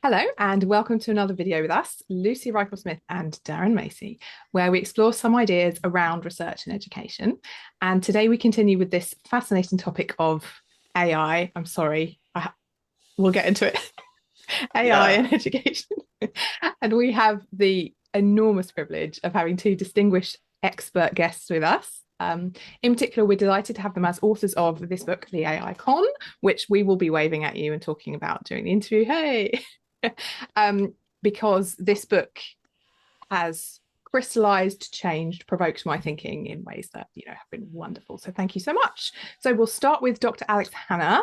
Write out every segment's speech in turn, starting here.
Hello, and welcome to another video with us, Lucy Rycroft-Smith and Darren Macey, where we explore some ideas around research and education. And today we continue with this fascinating topic of AI. I'm sorry, we'll get into it. AI Yeah. and education. And we have the enormous privilege of having two distinguished expert guests with us. In particular, we're delighted to have them as authors of this book, The AI Con, which we will be waving at you and talking about during the interview. Hey! um, because this book has crystallized, changed, provoked my thinking in ways that have been wonderful. So thank you so much. So we'll start with Dr. Alex Hanna,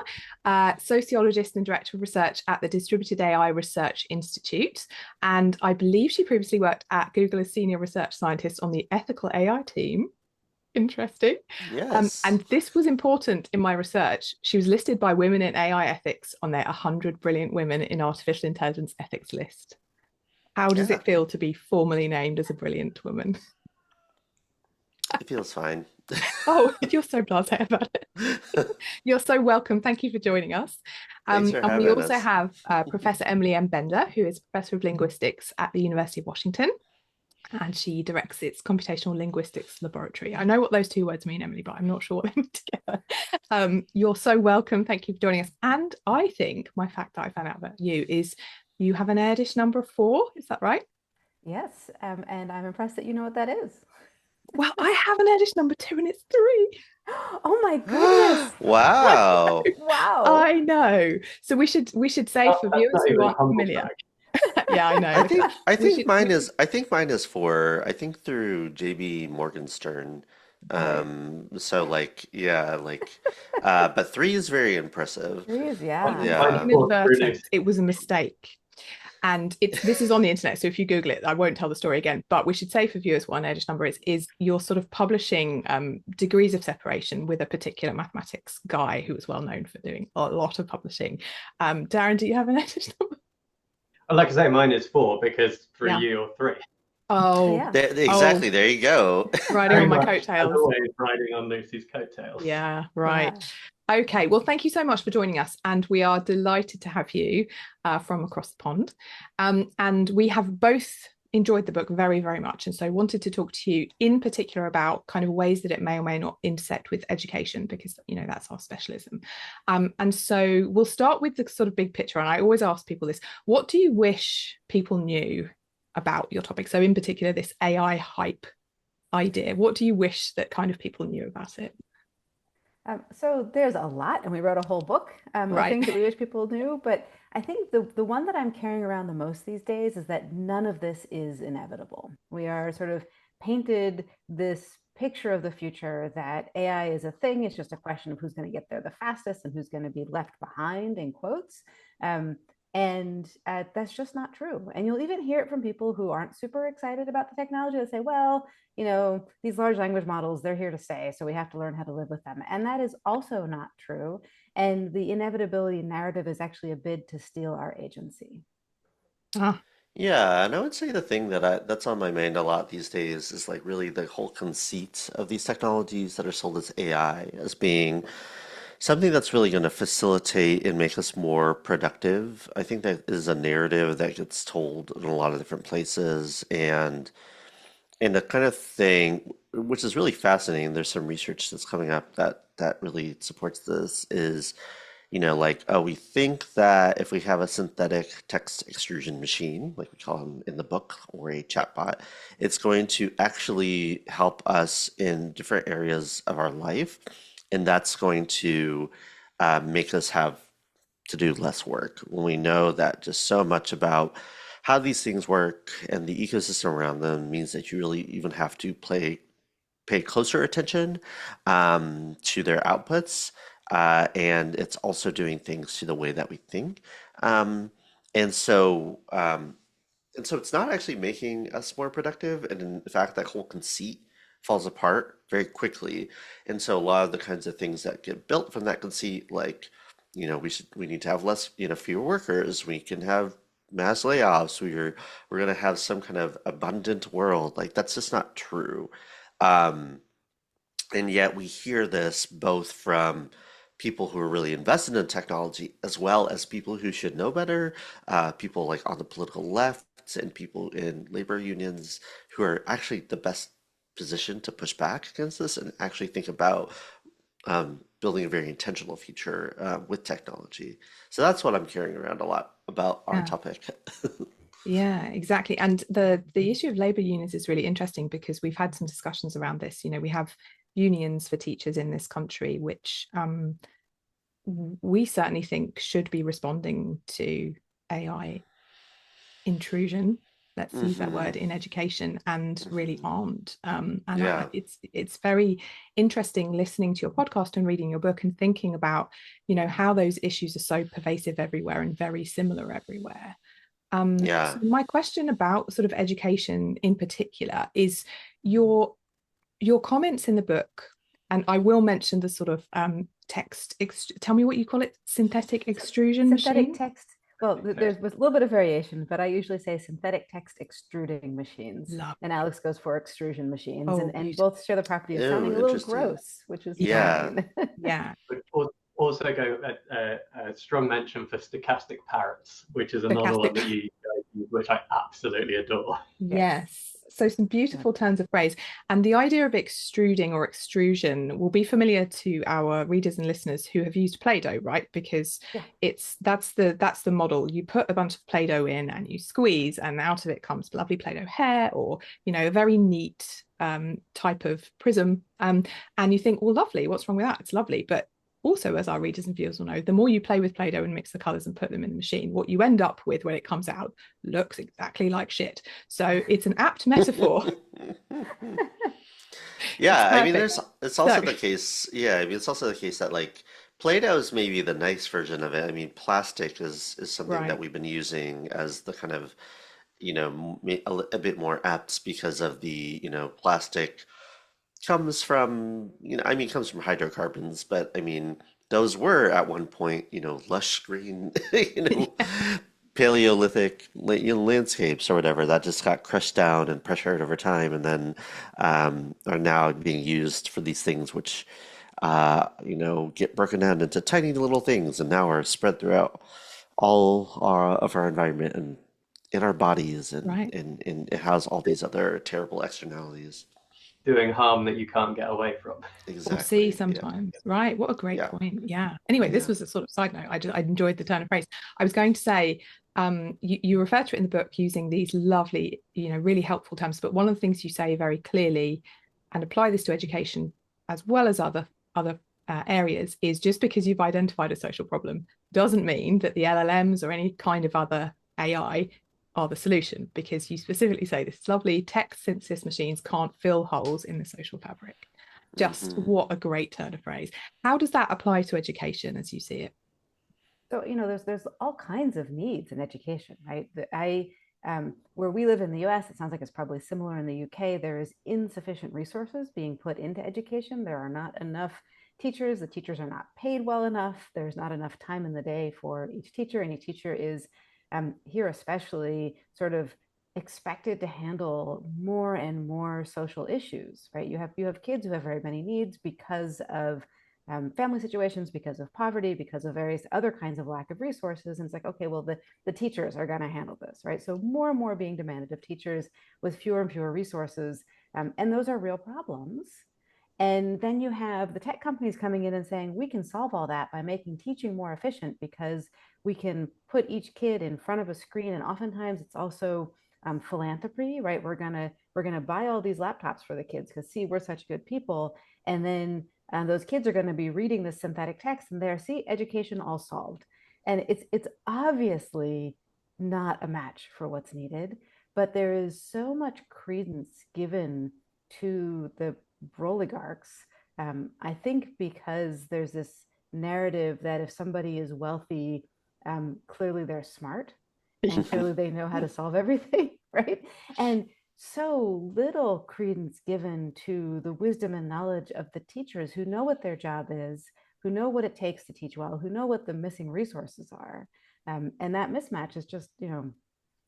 sociologist and director of research at the Distributed AI Research Institute, and I believe she previously worked at Google as senior research scientist on the ethical AI team. Interesting. Yes. And this was important in my research. She was listed by Women in AI Ethics on their 100 Brilliant Women in Artificial Intelligence Ethics list. How does Yeah. it feel to be formally named as a brilliant woman? It feels fine. Oh, you're so blasé about it. You're so welcome. Thank you for joining us. Thanks for And we having also us. have Professor Emily M. Bender, who is Professor of Linguistics at the University of Washington, and she directs its computational linguistics laboratory. I know what those two words mean, Emily, but I'm not sure what they mean together. You're so welcome. Thank you for joining us. And I think my fact that I found out about you is you have an Air number 4. Is that right? Yes, and I'm impressed that you know what that is. Well, I have an Air number 2 and it's 3. Oh my goodness! Wow. Wow. I know. So we should say for That's viewers not who even a aren't humble familiar. brag. Yeah, I know. I Okay. think I We think should we mine should is I think mine is for I think through JB Morgenstern. brilliant. So like yeah, like but three is very impressive. Threes, Mine- yeah. It was Mine's Yeah. four through inadvertent. It was a mistake. And this is on the internet. So if you Google it, I won't tell the story again. But we should say for viewers what an Erdős number is you're sort of publishing degrees of separation with a particular mathematics guy who was well known for doing a lot of publishing. Darren, do you have an Erdős number? Like I say, mine is four because three Yeah. you or three. Oh, Yeah. oh, Exactly, there you go. riding on Very my much, as coattails. always, riding on Lucy's coattails. Yeah, right. Yeah. Okay, well, thank you so much for joining us. And we are delighted to have you from across the pond. And we have both enjoyed the book very, very much. And so wanted to talk to you in particular about kind of ways that it may or may not intersect with education, because, that's our specialism. And so we'll start with the sort of big picture. And I always ask people this: what do you wish people knew about your topic? So in particular, this AI hype idea. What do you wish that kind of people knew about it? So there's a lot, and we wrote a whole book of Right. things that we wish people knew. But I think the one that I'm carrying around the most these days is that none of this is inevitable. We are sort of painted this picture of the future that AI is a thing. It's just a question of who's going to get there the fastest and who's going to be left behind, in quotes. Um, and that's just not true. And you'll even hear it from people who aren't super excited about the technology. They say, well, these large language models, they're here to stay. So we have to learn how to live with them. And that is also not true. And the inevitability narrative is actually a bid to steal our agency. Ah, Yeah, and I would say the thing that's on my mind a lot these days is like really the whole conceit of these technologies that are sold as AI as being something that's really going to facilitate and make us more productive. I think that is a narrative that gets told in a lot of different places, and the kind of thing which is really fascinating. There's some research that's coming up that really supports this. Is like, oh, we think that if we have a synthetic text extrusion machine, like we call them in the book, or a chatbot, it's going to actually help us in different areas of our life, and that's going to make us have to do less work when we know that just so much about how these things work and the ecosystem around them means that you really even have to pay closer attention to their outputs, and it's also doing things to the way that we think. Um, and so, um, and so it's not actually making us more productive, and in fact, that whole conceit falls apart very quickly. And so, a lot of the kinds of things that get built from that conceit, like, we need to have less, fewer workers. We can have mass layoffs. We're gonna have some kind of abundant world. Like that's just not true. Um, and yet we hear this both from people who are really invested in technology, as well as people who should know better, people like on the political left and people in labor unions who are actually the best positioned to push back against this and actually think about building a very intentional future with technology. So that's what I'm carrying around a lot about our Yeah. topic. Yeah, exactly. And the issue of labor unions is really interesting because we've had some discussions around this. We have unions for teachers in this country, which we certainly think should be responding to AI intrusion, let's use that Hmm. word, in education, and really Hmm. aren't. And Yeah. it's very interesting listening to your podcast and reading your book and thinking about how those issues are so pervasive everywhere and very similar everywhere. Yeah. So my question about sort of education in particular is your your comments in the book, and I will mention the sort of tell me what you call it, synthetic extrusion Synthetic machine. text, well, there's a little bit of variation, but I usually say synthetic text extruding machines. Love. And Alex goes for extrusion machines, Oh, and beautiful. both share the property of sounding Oh, a little interesting. gross, which is Yeah, Yeah. fine. yeah. But also go a strong mention for stochastic parrots, which is another one Stochastic. that you guys use, which I absolutely adore. Yes. Yes. So some Yeah. beautiful turns of phrase. And the idea of extruding or extrusion will be familiar to our readers and listeners who have used Play-Doh, right? Because Yeah. that's the model. You put a bunch of Play-Doh in and you squeeze, and out of it comes lovely Play-Doh hair or, a very neat type of prism. And you think, well, lovely, what's wrong with that? It's lovely. But also, as our readers and viewers will know, the more you play with Play-Doh and mix the colors and put them in the machine, what you end up with when it comes out looks exactly like shit. So it's an apt metaphor. It's Yeah, I mean, perfect. it's So also the case. Yeah, I mean, it's also the case that like Play-Doh is maybe the nice version of it. I mean, plastic is something that right. we've been using as the kind of, a bit more apt because of the, plastic comes from, I mean, comes from hydrocarbons, but I mean, those were at one point, lush green, Paleolithic landscapes or whatever that just got crushed down and pressured over time, and then are now being used for these things, which get broken down into tiny little things, and now are spread throughout of our environment and in our bodies, and, Right. and it has all these other terrible externalities. Doing harm that you can't get away from. Or see Exactly. Yeah. sometimes. Right. What a great Yeah. point. Yeah. Anyway, this Yeah. was a sort of side note. I enjoyed the turn of phrase. I was going to say, you refer to it in the book using these lovely, really helpful terms. But one of the things you say very clearly, and apply this to education as well as other areas, is just because you've identified a social problem doesn't mean that the LLMs or any kind of other AI are the solution, because you specifically say this lovely text synthesis machines can't fill holes in the social fabric. Just Hmm. what a great turn of phrase. How does that apply to education as you see it? So, there's all kinds of needs in education, right? Where we live in the US, it sounds like it's probably similar in the UK. There is insufficient resources being put into education. There are not enough teachers. The teachers are not paid well enough. There's not enough time in the day for each teacher. And each teacher is here especially sort of expected to handle more and more social issues, right? You have kids who have very many needs because of family situations, because of poverty, because of various other kinds of lack of resources. And it's like, okay, well, the teachers are going to handle this, right? So more and more being demanded of teachers with fewer and fewer resources. And those are real problems. And then you have the tech companies coming in and saying, we can solve all that by making teaching more efficient because we can put each kid in front of a screen. And oftentimes it's also philanthropy, right? We're gonna buy all these laptops for the kids because see, we're such good people. And then those kids are going to be reading this synthetic text and there, see, education all solved. And it's obviously not a match for what's needed, but there is so much credence given to the oligarchs. I think because there's this narrative that if somebody is wealthy, clearly they're smart and clearly they know how to solve everything, right? And so little credence given to the wisdom and knowledge of the teachers who know what their job is, who know what it takes to teach well, who know what the missing resources are. And that mismatch is just,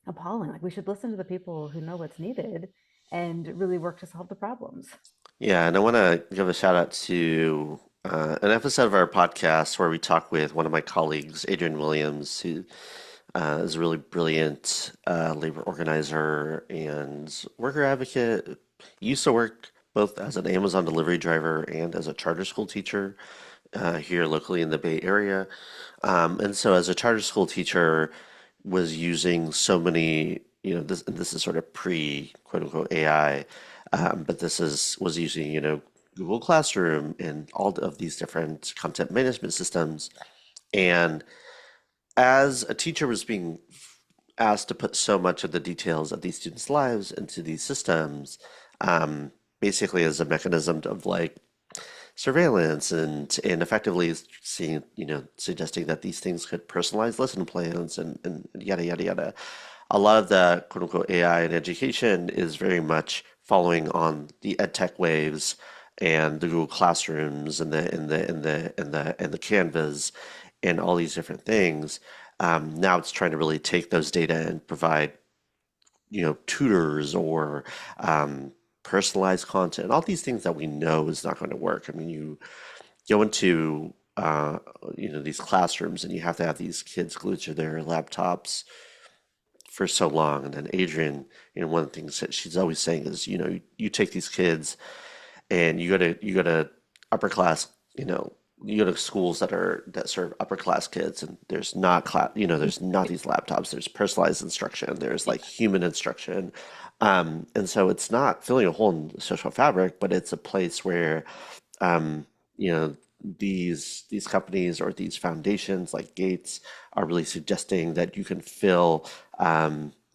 appalling. Like we should listen to the people who know what's needed and really work to solve the problems. Yeah, and I want to give a shout out to an episode of our podcast where we talk with one of my colleagues, Adrian Williams, who is a really brilliant labor organizer and worker advocate. He used to work both as an Amazon delivery driver and as a charter school teacher here locally in the Bay Area. And so as a charter school teacher, was using so many, this is sort of pre quote unquote AI, but this is was using, Google Classroom and all of these different content management systems. And as a teacher was being asked to put so much of the details of these students' lives into these systems, um, basically as a mechanism of like surveillance and effectively seeing, suggesting that these things could personalize lesson plans and yada yada yada. A lot of the quote unquote AI in education is very much following on the ed tech waves and the Google Classrooms and the Canvas and all these different things. Now it's trying to really take those data and provide, tutors or personalized content, all these things that we know is not going to work. I mean, you go into these classrooms and you have to have these kids glued to their laptops for so long. And then Adrian, one of the things that she's always saying is, you take these kids and you go to upper class, you go to schools that serve upper class kids, and there's not there's not these laptops. There's personalized instruction. There's like human instruction, and so it's not filling a hole in the social fabric, but it's a place where um, you know these companies or these foundations like Gates are really suggesting that you can fill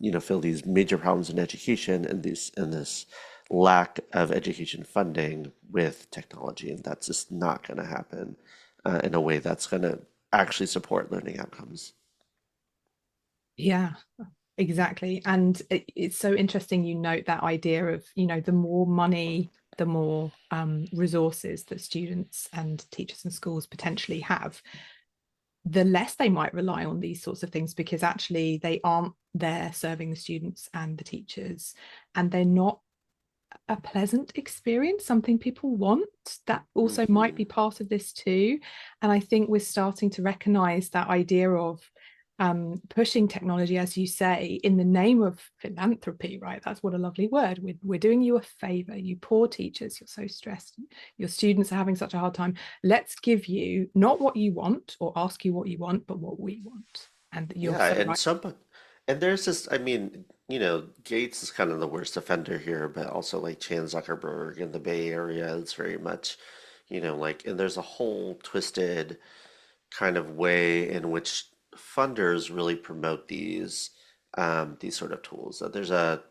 these major problems in education and this lack of education funding with technology, and that's just not going to happen in a way that's going to actually support learning outcomes. Yeah, exactly. And it's so interesting you note that idea of, the more money, the more resources that students and teachers and schools potentially have, the less they might rely on these sorts of things, because actually they aren't there serving the students and the teachers, and they're not a pleasant experience, something people want. That also might Hmm. be part of this too. And I think we're starting to recognize that idea of pushing technology, as you say, in the name of philanthropy, right? That's what a lovely word. We're doing you a favor. You poor teachers, you're so stressed. Your students are having such a hard time. Let's give you not what you want or ask you what you want, but what we want. And you're Yeah, so and right. there's this, I mean, Gates is kind of the worst offender here, but also like Chan Zuckerberg in the Bay Area is very much, and there's a whole twisted kind of way in which funders really promote these sort of tools. There's a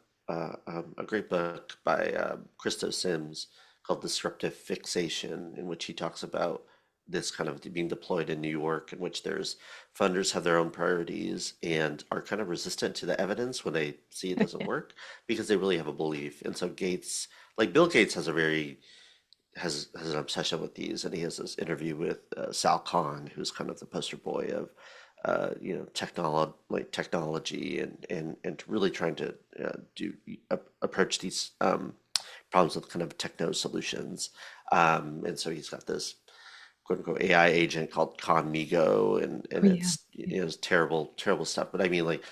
great book by Christo Sims called Disruptive Fixation, in which he talks about this kind of being deployed in New York, in which there's funders have their own priorities and are kind of resistant to the evidence when they see it doesn't work because they really have a belief. And so Gates, like Bill Gates, has an obsession with these, and he has this interview with Sal Khan, who's kind of the poster boy of technology and really trying to approach these problems with kind of techno solutions. And so he's got this quote unquote AI agent called Conmigo, and Oh, yeah. it's terrible stuff. But I mean, like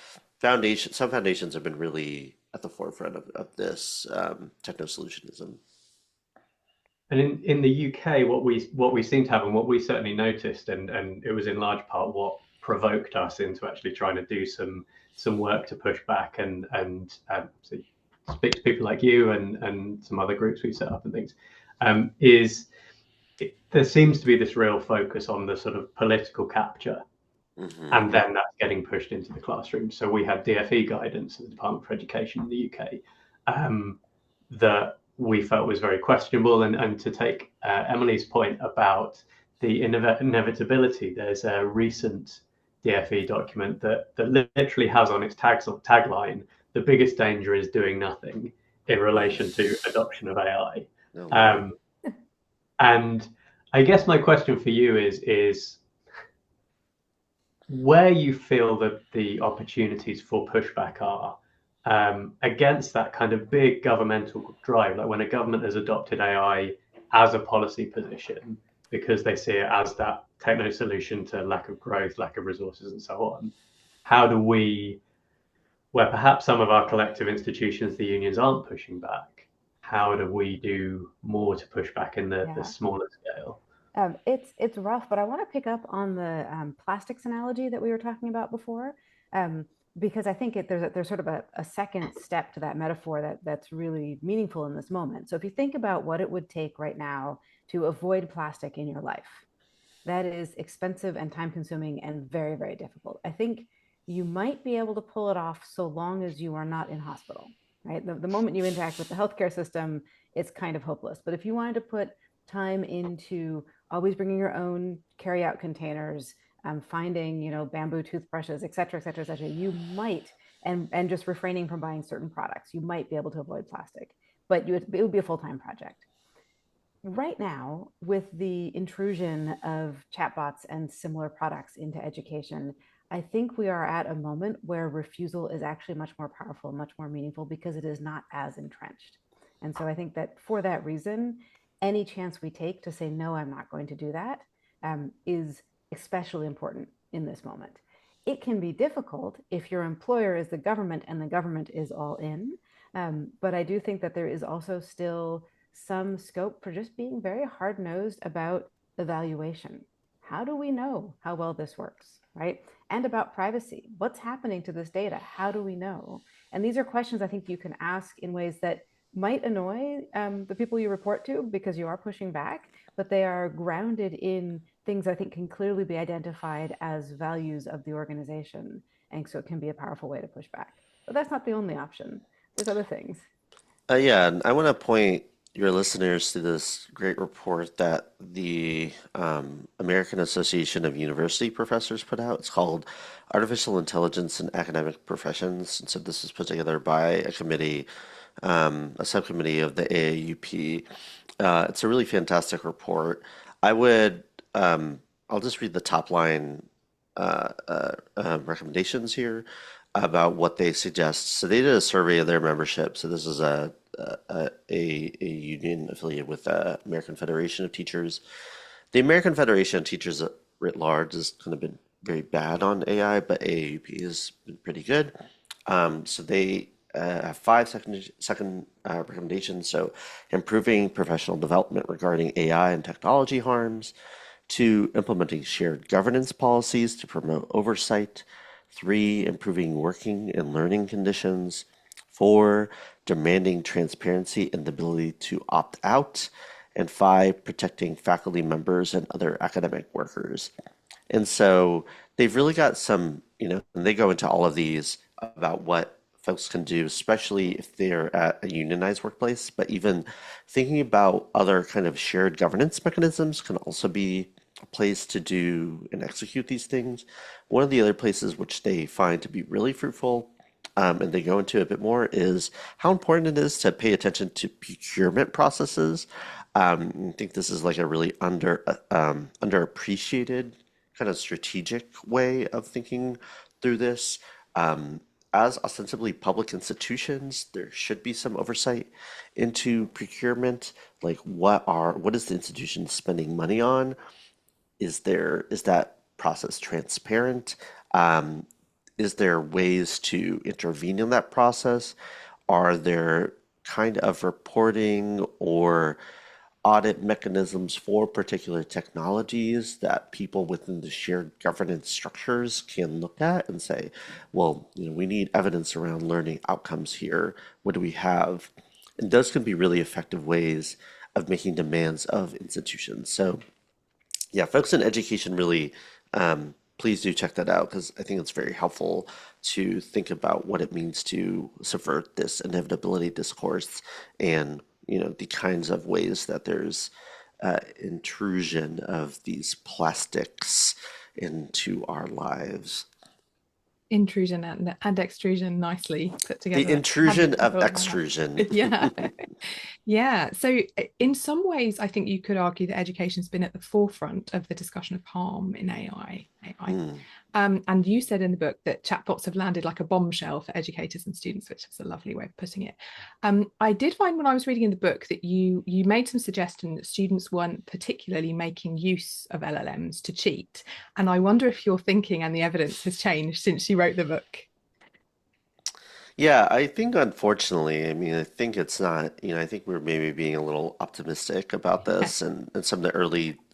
some foundations have been really at the forefront of this techno solutionism. And in the UK, what we seem to have, and what we certainly noticed, and it was in large part what provoked us into actually trying to do some work to push back and so speak to people like you and some other groups we set up and things, is there seems to be this real focus on the sort of political capture, Hmm. and then that's getting pushed into the classroom. So we had DFE guidance at the Department for Education in the UK, that we felt was very questionable. And to take Emily's point about the inevitability, there's a recent DFE document that literally has on its tagline, the biggest danger is doing nothing in relation to adoption of AI. Oh Lord. Um, and I guess my question for you is where you feel that the opportunities for pushback are against that kind of big governmental drive, like when a government has adopted AI as a policy position, because they see it as that techno solution to lack of growth, lack of resources, and so on. How do we, where perhaps some of our collective institutions, the unions, aren't pushing back, how do we do more to push back in the smaller scale? It's rough, but I want to pick up on the plastics analogy that we were talking about before, because I think there's sort of a second step to that metaphor that's really meaningful in this moment. So if you think about what it would take right now to avoid plastic in your life, that is expensive and time consuming and very, very difficult. I think you might be able to pull it off so long as you are not in hospital, right? The moment you interact with the healthcare system, it's kind of hopeless. But if you wanted to put time into always bringing your own carry-out containers, finding, bamboo toothbrushes, et cetera, et cetera, et cetera, you might, and just refraining from buying certain products, you might be able to avoid plastic, but it would be a full-time project. Right now, with the intrusion of chatbots and similar products into education, I think we are at a moment where refusal is actually much more powerful, much more meaningful, because it is not as entrenched. And so I think that for that reason, any chance we take to say, no, I'm not going to do that, is especially important in this moment. It can be difficult if your employer is the government and the government is all in. But I do think that there is also still some scope for just being very hard-nosed about evaluation. How do we know how well this works, right? And about privacy. What's happening to this data? How do we know? And these are questions I think you can ask in ways that might annoy the people you report to because you are pushing back, but they are grounded in things I think can clearly be identified as values of the organization. And so it can be a powerful way to push back. But that's not the only option. There's other things. Yeah, and I want to point your listeners to this great report that the American Association of University Professors put out. It's called Artificial Intelligence in Academic Professions. And so this was put together by a committee, a subcommittee of the AAUP. It's a really fantastic report. I would, I'll just read the top line recommendations here about what they suggest. So they did a survey of their membership. So this is a union affiliated with the American Federation of Teachers. The American Federation of Teachers writ large has kind of been very bad on AI, but AAUP has been pretty good. So they have five second recommendations. So improving professional development regarding AI and technology harms. 2, implementing shared governance policies to promote oversight. 3, improving working and learning conditions. 4, demanding transparency and the ability to opt out. And 5, protecting faculty members and other academic workers. And so they've really got some, and they go into all of these about what folks can do, especially if they're at a unionized workplace, but even thinking about other kind of shared governance mechanisms can also be a place to do and execute these things. One of the other places which they find to be really fruitful, and they go into a bit more, is how important it is to pay attention to procurement processes. I think this is like a really underappreciated kind of strategic way of thinking through this. As ostensibly public institutions, there should be some oversight into procurement. Like what is the institution spending money on? Is that process transparent? Is there ways to intervene in that process? Are there kind of reporting or audit mechanisms for particular technologies that people within the shared governance structures can look at and say, well, we need evidence around learning outcomes here. What do we have? And those can be really effective ways of making demands of institutions. So yeah, folks in education really, please do check that out because I think it's very helpful to think about what it means to subvert this inevitability discourse and the kinds of ways that there's intrusion of these plastics into our lives. Intrusion and extrusion, nicely put together. The intrusion of extrusion. Yeah. Yeah. So in some ways, I think you could argue that education's been at the forefront of the discussion of harm in AI. And you said in the book that chatbots have landed like a bombshell for educators and students, which is a lovely way of putting it. I did find when I was reading in the book that you made some suggestion that students weren't particularly making use of LLMs to cheat. And I wonder if your thinking and the evidence has changed since you wrote the book. Yeah, I think unfortunately, I mean, I think it's not, I think we're maybe being a little optimistic about this and some of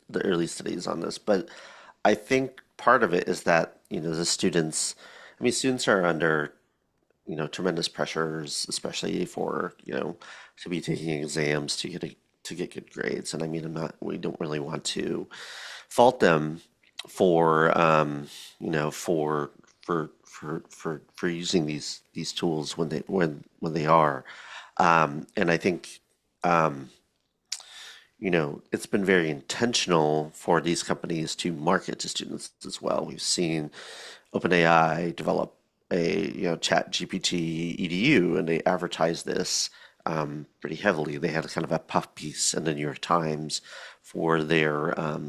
the early studies on this. But I think part of it is that, the students, I mean, students are under, tremendous pressures, especially for, to be taking exams to get good grades. And I mean, we don't really want to fault them for for using these tools when they are. And I think it's been very intentional for these companies to market to students as well. We've seen OpenAI develop a Chat GPT EDU, and they advertise this pretty heavily. They had kind of a puff piece in the New York Times for their I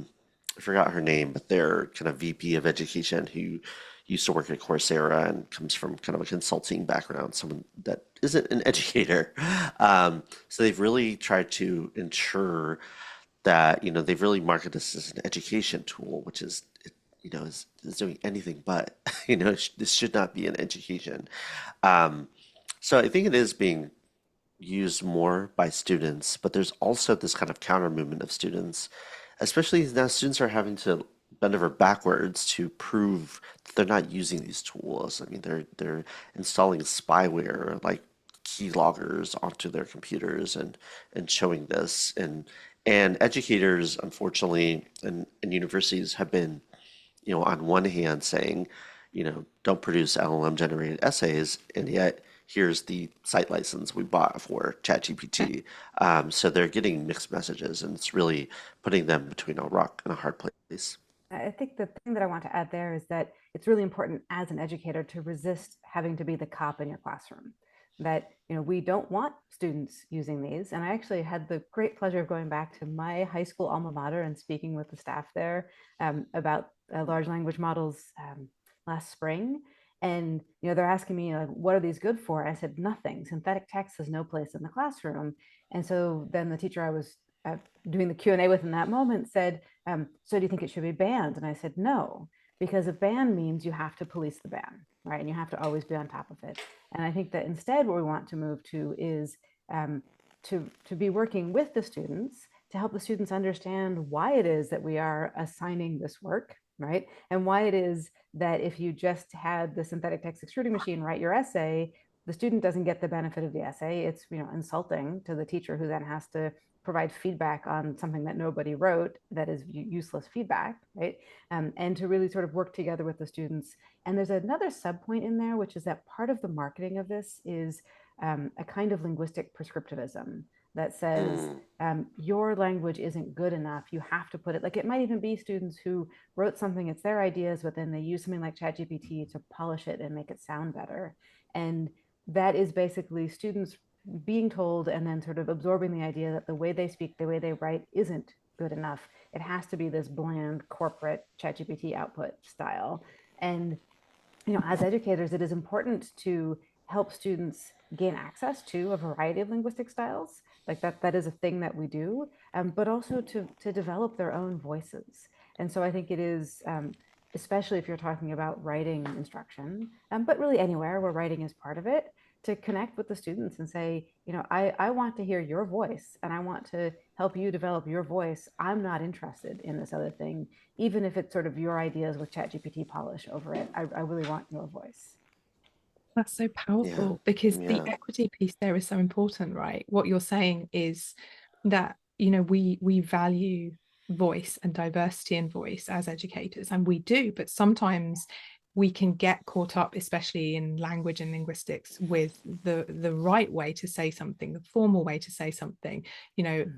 forgot her name, but their kind of VP of education who used to work at Coursera and comes from kind of a consulting background, someone that isn't an educator. So they've really tried to ensure that, they've really marketed this as an education tool, which is, is doing anything but, this should not be an education. So I think it is being used more by students, but there's also this kind of counter movement of students, especially now students are having to bend over backwards to prove that they're not using these tools. I mean, they're installing spyware like keyloggers onto their computers and showing this and educators, unfortunately, and universities have been, on one hand saying, don't produce LLM generated essays, and yet here's the site license we bought for ChatGPT. So they're getting mixed messages, and it's really putting them between a rock and a hard place. I think the thing that I want to add there is that it's really important as an educator to resist having to be the cop in your classroom. That we don't want students using these. And I actually had the great pleasure of going back to my high school alma mater and speaking with the staff there about large language models last spring. And they're asking me, like, what are these good for? I said, nothing. Synthetic text has no place in the classroom. And so then the teacher I was doing the Q&A with in that moment said, so do you think it should be banned? And I said, no, because a ban means you have to police the ban, right? And you have to always be on top of it. And I think that instead what we want to move to is to be working with the students to help the students understand why it is that we are assigning this work, right? And why it is that if you just had the synthetic text extruding machine write your essay, the student doesn't get the benefit of the essay. It's insulting to the teacher who then has to provide feedback on something that nobody wrote that is useless feedback, right? And to really sort of work together with the students. And there's another sub point in there, which is that part of the marketing of this is a kind of linguistic prescriptivism that says your language isn't good enough. You have to put it, like, it might even be students who wrote something, it's their ideas, but then they use something like ChatGPT to polish it and make it sound better. And that is basically students being told and then sort of absorbing the idea that the way they speak, the way they write isn't good enough. It has to be this bland corporate ChatGPT output style. And as educators, it is important to help students gain access to a variety of linguistic styles. Like that is a thing that we do, but also to develop their own voices. And so I think it is, especially if you're talking about writing instruction, but really anywhere where writing is part of it, to connect with the students and say, I want to hear your voice and I want to help you develop your voice. I'm not interested in this other thing, even if it's sort of your ideas with ChatGPT polish over it. I really want your voice. That's so powerful because the equity piece there is so important, right? What you're saying is that, we value voice and diversity in voice as educators, and we do, but sometimes we can get caught up, especially in language and linguistics, with the right way to say something, the formal way to say something,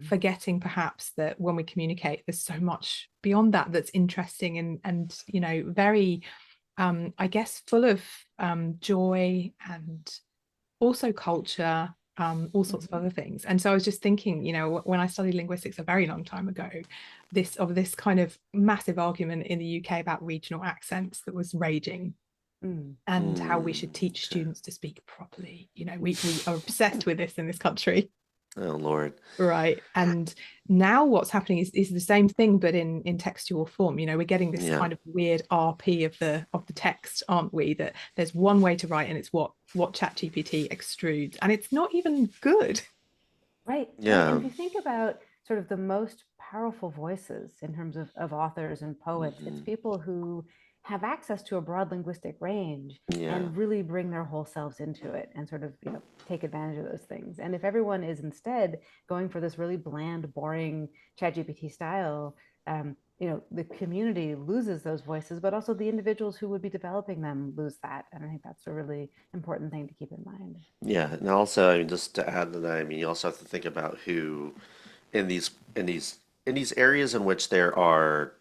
forgetting perhaps that when we communicate, there's so much beyond that that's interesting and very, I guess, full of joy and also culture all sorts of other things. And so I was just thinking, when I studied linguistics a very long time ago, this kind of massive argument in the UK about regional accents that was raging, and how we should teach students to speak properly. We are obsessed with this in this country. Oh Lord. Right. And now what's happening is the same thing, but in textual form. We're getting this kind of weird RP of the text, aren't we? That there's one way to write, and it's what ChatGPT extrudes, and it's not even good. Right. Yeah. And if you think about sort of the most powerful voices in terms of authors and poets, it's people who have access to a broad linguistic range and really bring their whole selves into it and sort of take advantage of those things. And if everyone is instead going for this really bland, boring ChatGPT style, the community loses those voices, but also the individuals who would be developing them lose that. And I think that's a really important thing to keep in mind. Yeah, and also, I mean, just to add to that, I mean, you also have to think about who in these areas in which there are,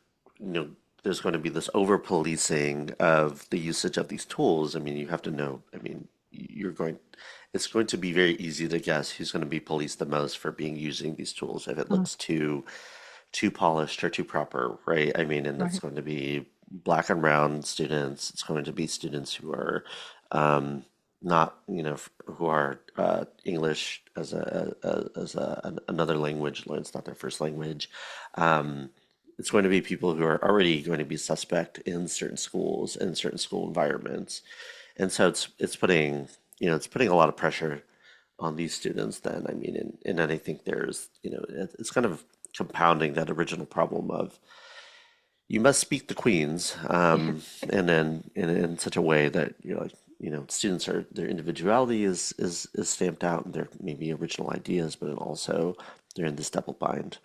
there's going to be this over policing of the usage of these tools. I mean, you have to know, I mean, it's going to be very easy to guess who's going to be policed the most for being using these tools if it looks too polished or too proper, right? I mean, and that's going to be black and brown students. It's going to be students who are not, who are English as another language, it's not their first language. It's going to be people who are already going to be suspect in certain schools and certain school environments, and so it's putting a lot of pressure on these students. Then I mean, and I think there's it's kind of compounding that original problem of you must speak the Queens, and then in such a way that students their individuality is stamped out and their maybe original ideas, but also they're in this double bind.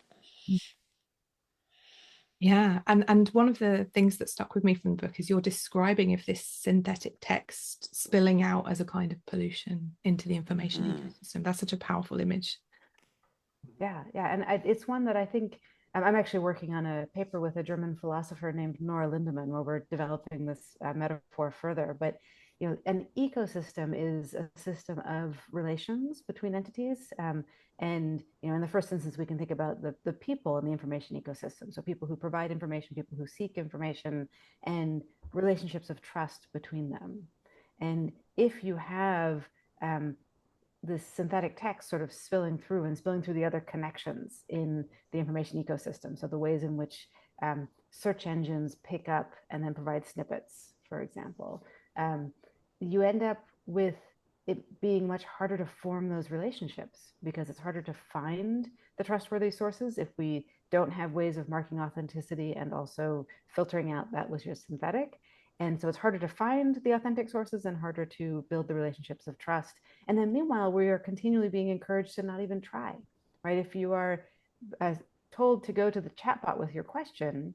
Yeah, and one of the things that stuck with me from the book is you're describing of this synthetic text spilling out as a kind of pollution into the information ecosystem. That's such a powerful image. Yeah, and it's one that I think I'm actually working on a paper with a German philosopher named Nora Lindemann, where we're developing this metaphor further. But an ecosystem is a system of relations between entities. And in the first instance, we can think about the people in the information ecosystem. So people who provide information, people who seek information, and relationships of trust between them. And if you have this synthetic text sort of spilling through the other connections in the information ecosystem, so the ways in which search engines pick up and then provide snippets, for example, you end up with it being much harder to form those relationships because it's harder to find the trustworthy sources if we don't have ways of marking authenticity and also filtering out that was just synthetic. And so it's harder to find the authentic sources and harder to build the relationships of trust. And then meanwhile, we are continually being encouraged to not even try, right? If you are told to go to the chatbot with your question,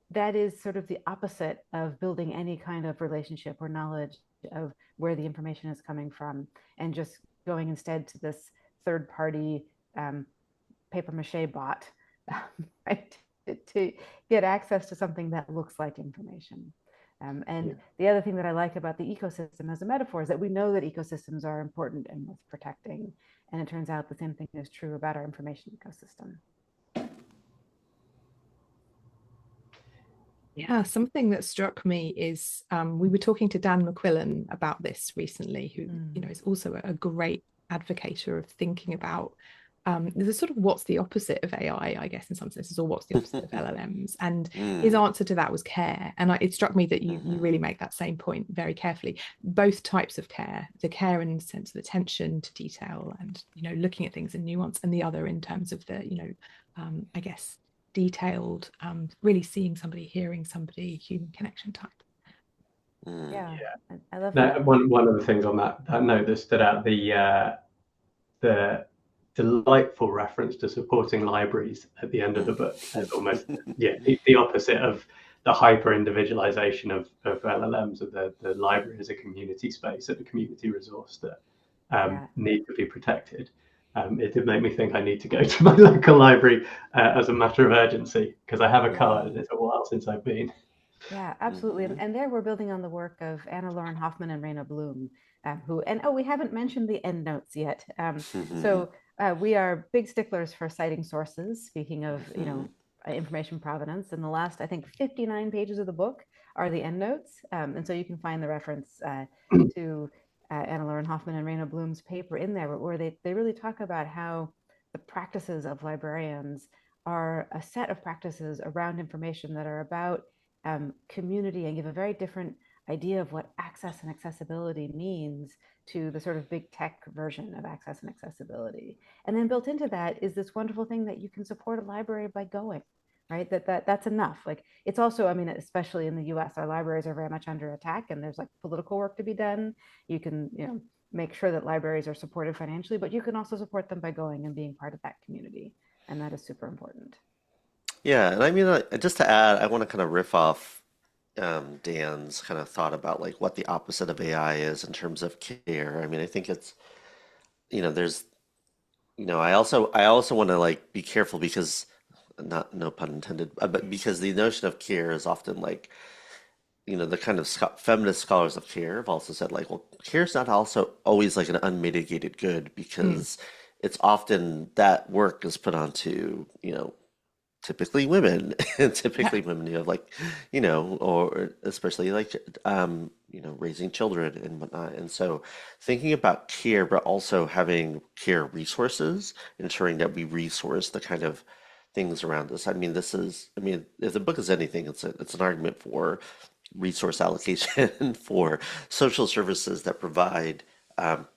that is sort of the opposite of building any kind of relationship or knowledge of where the information is coming from, and just going instead to this third party paper mache bot, right, to get access to something that looks like information. The other thing that I like about the ecosystem as a metaphor is that we know that ecosystems are important and worth protecting. And it turns out the same thing is true about our information ecosystem. Yeah, something that struck me is we were talking to Dan McQuillan about this recently, who is also a great advocator of thinking about the sort of what's the opposite of AI, I guess, in some senses, or what's the opposite of LLMs. And his answer to that was care. And it struck me that you really make that same point very carefully. Both types of care, the care in the sense of attention to detail and looking at things in nuance, and the other in terms of the I guess detailed, really seeing somebody, hearing somebody, human connection type. Yeah, I love that. that. One of the things on that note that stood out, the delightful reference to supporting libraries at the end of the book as almost the opposite of the hyper individualization of LLMs, of the library as a community space, as a community resource that need to be protected. It did make me think I need to go to my local library as a matter of urgency, because I have a card and it's a while since I've been. Yeah, absolutely. Hmm. And there we're building on the work of Anna Lauren Hoffman and Raina Bloom, who, and oh, we haven't mentioned the endnotes yet. Hmm. So we are big sticklers for citing sources. Speaking of, Hmm. information provenance, and the last, I think, 59 pages of the book are the endnotes. And so you can find the reference to Anna Lauren Hoffman and Raina Bloom's paper in there, where they really talk about how the practices of librarians are a set of practices around information that are about community and give a very different idea of what access and accessibility means to the sort of big tech version of access and accessibility. And then built into that is this wonderful thing that you can support a library by going, right? That's enough. Like it's also, I mean, especially in the US, our libraries are very much under attack and there's like political work to be done. You can, make sure that libraries are supported financially, but you can also support them by going and being part of that community. And that is super important. Yeah, and I mean, just to add, I want to kind of riff off Dan's kind of thought about like what the opposite of AI is in terms of care. I mean, I think it's, there's, I also want to like be careful because not no pun intended, but because the notion of care is often like, the kind of feminist scholars of care have also said like, well, care is not also always like an unmitigated good Mm. because it's often that work is put onto, typically women and Yeah. typically women who have like or especially like raising children and whatnot, and so thinking about care but also having care resources, ensuring that we resource the kind of things around us. I mean if the book is anything, it's an argument for resource allocation for social services that provide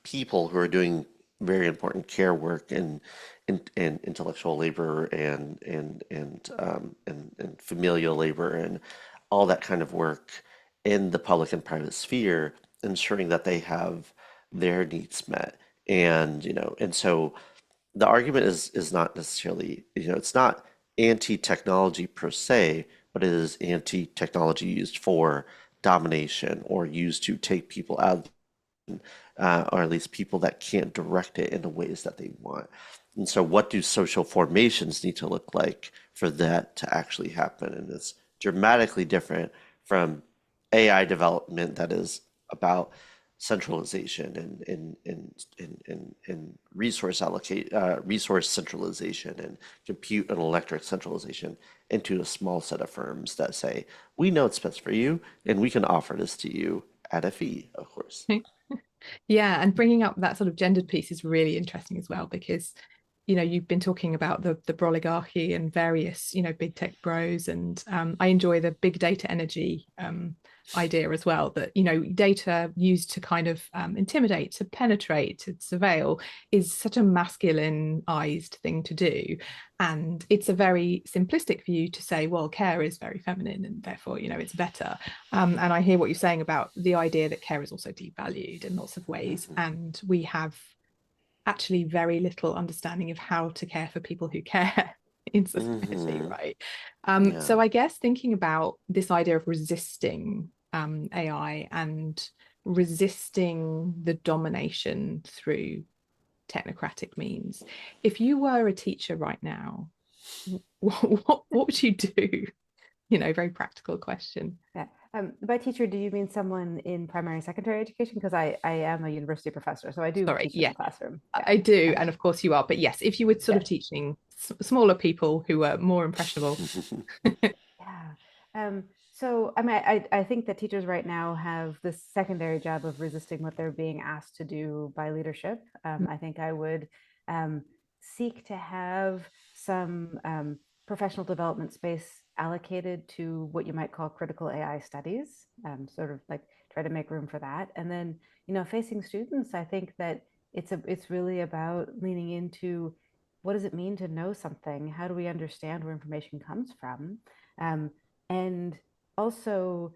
people who are doing very important care work and intellectual labor and familial labor and all that kind of work in the public and private sphere, ensuring that they have their needs met. And so the argument is not necessarily, it's not anti-technology per se, but it is anti-technology used for domination or used to take people out, or at least people that can't direct it in the ways that they want. And so, what do social formations need to look like for that to actually happen? And it's dramatically different from AI development that is about centralization and resource centralization and compute and electric centralization into a small set of firms that say, we know it's best for you and we can offer this to you at a fee, of course. Yeah, and bringing up that sort of gendered piece is really interesting as well because you've been talking about the broligarchy and various big tech bros, and I enjoy the big data energy idea as well, that data used to kind of intimidate, to penetrate, to surveil is such a masculinized thing to do, and it's a very simplistic view to say, well, care is very feminine and therefore it's better. And I hear what you're saying about the idea that care is also devalued in lots of ways, and we have actually very little understanding of how to care for people who care in society, Hmm. right? Yeah. So I guess thinking about this idea of resisting AI and resisting the domination through technocratic means. If you were a teacher right now, what would you do? Very practical question. Yeah. By teacher, do you mean someone in primary and secondary education? Because I am a university professor, so I do Sorry, teach in yeah, the classroom. Yeah. I do, Um, and of course you are. But yes, if you were sort of yes. teaching smaller people who are more impressionable. Yeah. So I mean, I think that teachers right now have this secondary job of resisting what they're being asked to do by leadership. I think I would um, seek to have some professional development space allocated to what you might call critical AI studies, sort of like try to make room for that. And then, facing students, I think that it's really about leaning into what does it mean to know something? How do we understand where information comes from? Um, and also,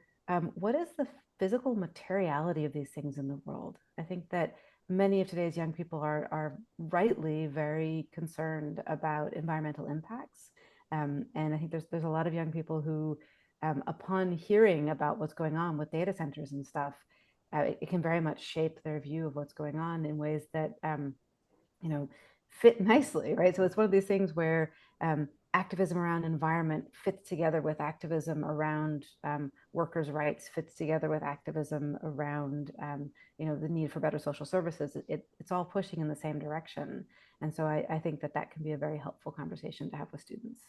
what is the physical materiality of these things in the world? I think that many of today's young people are rightly very concerned about environmental impacts. And I think there's a lot of young people who, upon hearing about what's going on with data centers and stuff, it can very much shape their view of what's going on in ways that you know fit nicely, right? So it's one of these things where activism around environment fits together with activism around workers' rights, fits together with activism around the need for better social services. It's all pushing in the same direction. And so I think that can be a very helpful conversation to have with students.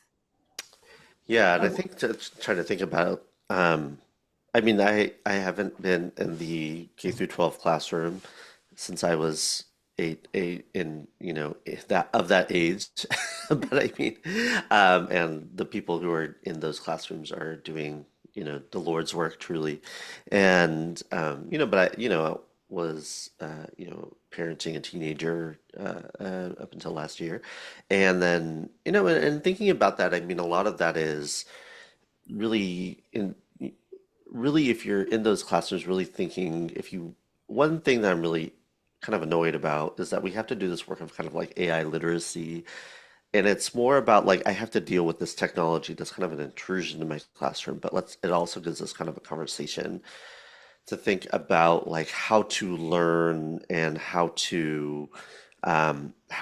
Yeah, and I think trying to think about, I mean, I haven't been in the K through 12 classroom since I was eight in, that of that age. But I mean, and the people who are in those classrooms are doing, the Lord's work truly. And, but was, parenting a teenager up until last year. And then, and thinking about that, I mean, a lot of that is really really if you're in those classrooms really thinking if you one thing that I'm really kind of annoyed about is that we have to do this work of kind of like AI literacy, and it's more about like I have to deal with this technology that's kind of an intrusion in my classroom, but it also gives us kind of a conversation to think about like how to learn and how to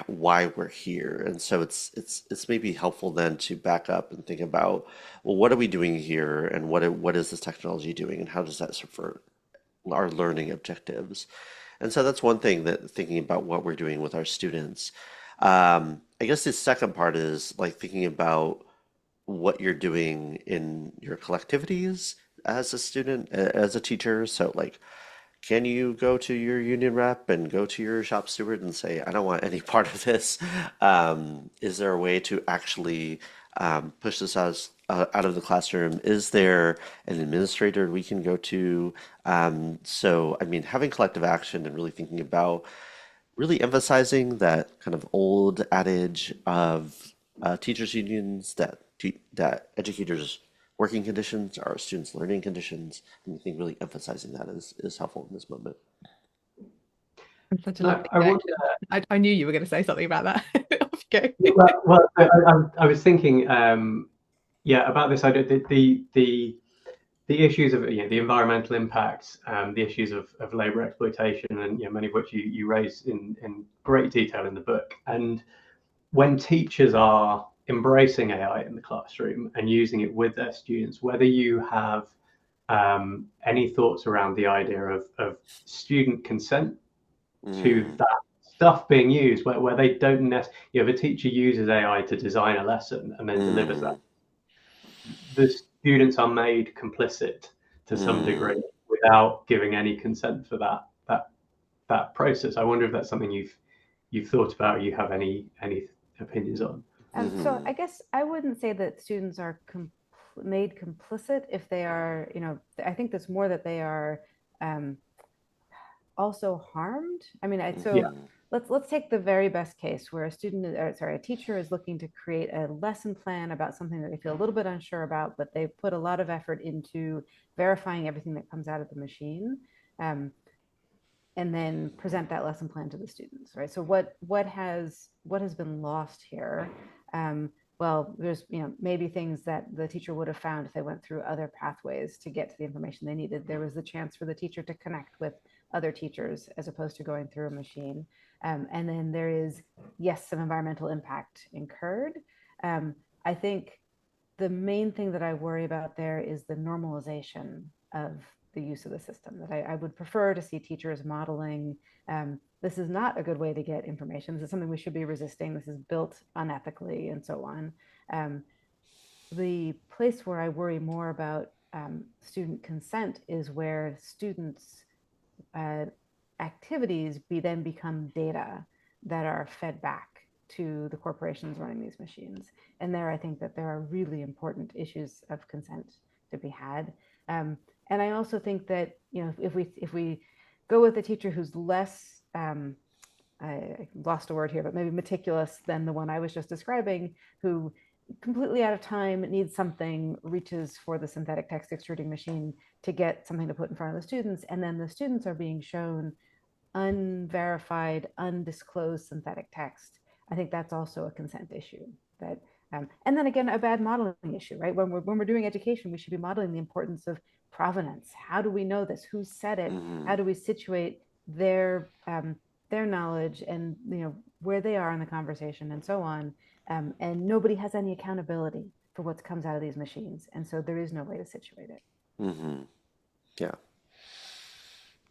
why we're here. And so it's maybe helpful then to back up and think about, well, what are we doing here, and what is this technology doing, and how does that support our learning objectives? And so that's one thing, that thinking about what we're doing with our students. I guess the second part is like thinking about what you're doing in your collectivities as a student, as a teacher. So like, can you go to your union rep and go to your shop steward and say, I don't want any part of this? Is there a way to actually push this out of the classroom? Is there an administrator we can go to? So, I mean, having collective action and really thinking about really emphasizing that kind of old adage of teachers' unions, that educators' working conditions are students' learning conditions. And I think really emphasizing that is helpful in this moment. That's such a No, lovely I would. I knew you were going to say something about that. Off you go. I was thinking, about this idea. The issues of the environmental impacts, the issues of labour exploitation, and many of which you raise in great detail in the book. And when teachers are embracing AI in the classroom and using it with their students, whether you have any thoughts around the idea of student consent to Mm, that stuff being used, where they don't necessarily, if a teacher uses AI to design a lesson and then delivers that, mm, the students are made complicit to some mm. degree without giving any consent for that process. I wonder if that's something you've thought about, you have any opinions on. So Mhm. I guess I wouldn't say that students are made complicit if they are, I think that's more that they are um, also harmed. I mean, so Yeah. Mhm. let's take the very best case where a teacher is looking to create a lesson plan about something that they feel a little bit unsure about, but they put a lot of effort into verifying everything that comes out of the machine. Um, and then present that lesson plan to the students, right? So what has been lost here? Well, there's maybe things that the teacher would have found if they went through other pathways to get to the information they needed. There was the chance for the teacher to connect with other teachers as opposed to going through a machine. And then there is, yes, some environmental impact incurred. I think the main thing that I worry about there is the normalization of the use of the system. That I would prefer to see teachers modeling. This is not a good way to get information. This is something we should be resisting. This is built unethically, and so on. Um, the place where I worry more about student consent is where students' uh, activities then become data that are fed back to the corporations running these machines. And there, I think that there are really important issues of consent to be had. And I also think that if we go with a teacher who's less I lost a word here, but maybe meticulous than the one I was just describing, who completely out of time needs something, reaches for the synthetic text extruding machine to get something to put in front of the students, and then the students are being shown unverified, undisclosed synthetic text. I think that's also a consent issue. And then again, a bad modeling issue, right? When we're doing education, we should be modeling the importance of provenance. How do we know this? Who said it? How Mhm. do we situate their knowledge and where they are in the conversation and so on. and nobody has any accountability for what comes out of these machines. And so there is no way to situate it. Mm-hmm. Yeah.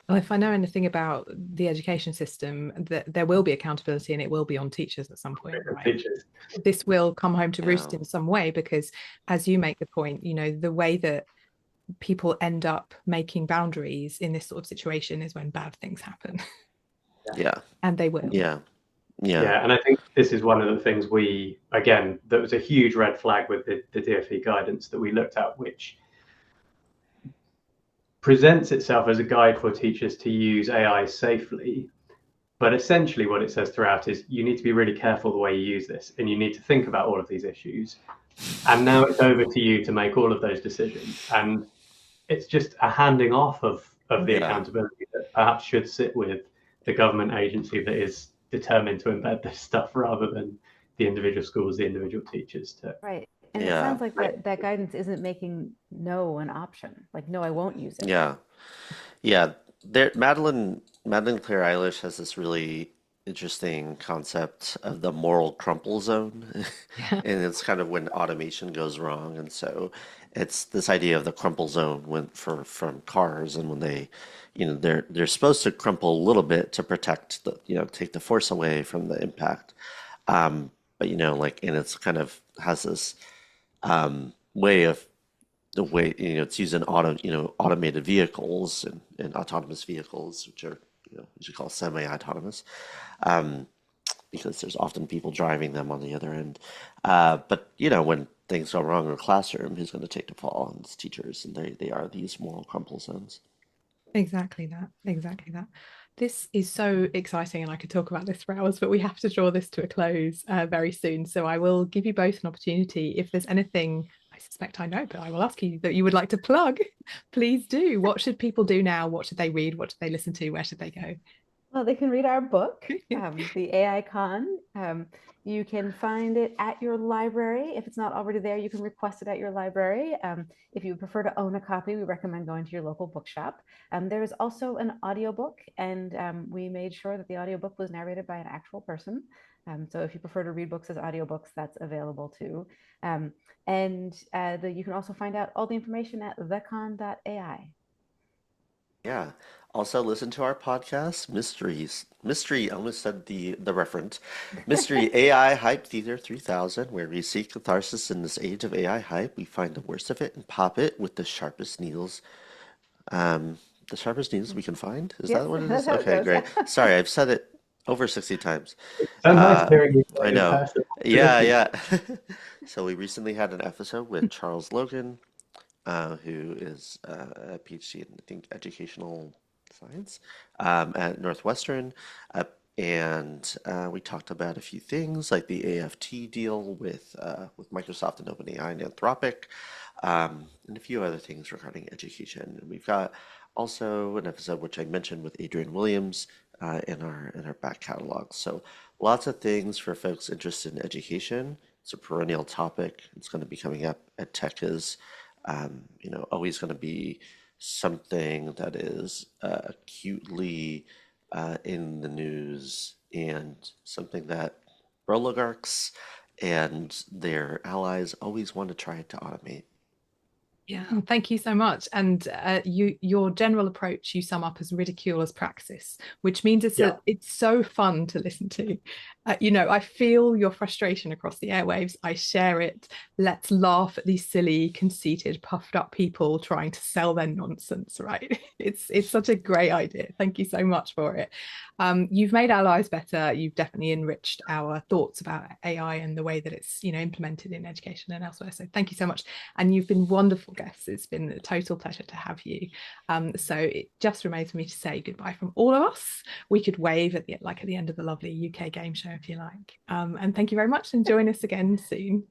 Well, if I know anything about the education system, that there will be accountability and it will be on teachers at some point, right? Teachers. This will come home to roost Yeah. in some way, because as you make the point, the way that people end up making boundaries in this sort of situation is when bad things happen. Yeah. And they will. Yeah. Yeah, and I think this is one of the things that was a huge red flag with the DfE guidance that we looked at, which presents itself as a guide for teachers to use AI safely. But essentially what it says throughout is you need to be really careful the way you use this, and you need to think about all of these issues. And now it's over to you to make all of those decisions. And it's just a handing off of the accountability that perhaps should sit with the government agency that is determined to embed this stuff, rather than the individual schools, the individual teachers. Right. And it sounds like that guidance isn't making no an option. Like, no, I won't use it. Yeah. Yeah. Madeline Claire Eilish has this really interesting concept of the moral crumple zone. Yeah. And it's kind of when automation goes wrong. And so it's this idea of the crumple zone from cars, and when they're supposed to crumple a little bit to protect take the force away from the impact. But and it's kind of has this way of the way it's used in automated vehicles and autonomous vehicles, which are what you call semi-autonomous, because there's often people driving them on the other end. But when things go wrong in a classroom, who's going to take the fall? And it's teachers, and they are these moral crumple zones. Exactly that. This is so exciting, and I could talk about this for hours, but we have to draw this to a close very soon. So I will give you both an opportunity. If there's anything, I suspect I know, but I will ask you, that you would like to plug, please do. What should people do now? What should they read? What should they listen to? Where should they go? Well, they can read our book, The AI Con. You can find it at your library. If it's not already there, you can request it at your library. If you prefer to own a copy, we recommend going to your local bookshop. There is also an audiobook, and we made sure that the audiobook was narrated by an actual person. So if you prefer to read books as audiobooks, that's available too. You can also find out all the information at thecon.ai. Yeah. Also listen to our podcast, Mystery, I almost said the referent. Mystery AI Hype Theater 3000, where we seek catharsis in this age of AI hype. We find the worst of it and pop it with the sharpest needles. The sharpest needles we can find? Is that what it is? Okay, great. Sorry, I've said it over 60 times. So nice hearing you I know. Yeah. So we recently had an episode with Charles Logan, who is a PhD in, I think, educational science at Northwestern. And we talked about a few things like the AFT deal with Microsoft and OpenAI and Anthropic, and a few other things regarding education. And we've got also an episode which I mentioned with Adrian Williams in our back catalog. So lots of things for folks interested in education. It's a perennial topic. It's going to be coming up at Tech is always going to be something that is acutely in the news, and something that oligarchs and their allies always want to try to automate. Yeah, thank you so much. And your general approach, you sum up as ridicule as praxis, which means it's so fun to listen to. I feel your frustration across the airwaves. I share it. Let's laugh at these silly, conceited, puffed up people trying to sell their nonsense, right? It's such a great idea. Thank you so much for it. You've made our lives better. You've definitely enriched our thoughts about AI and the way that it's implemented in education and elsewhere. So thank you so much. And you've been wonderful guests. It's been a total pleasure to have you. So it just remains for me to say goodbye from all of us. We could wave at the end of the lovely UK game show if you like. And thank you very much, and join us again soon.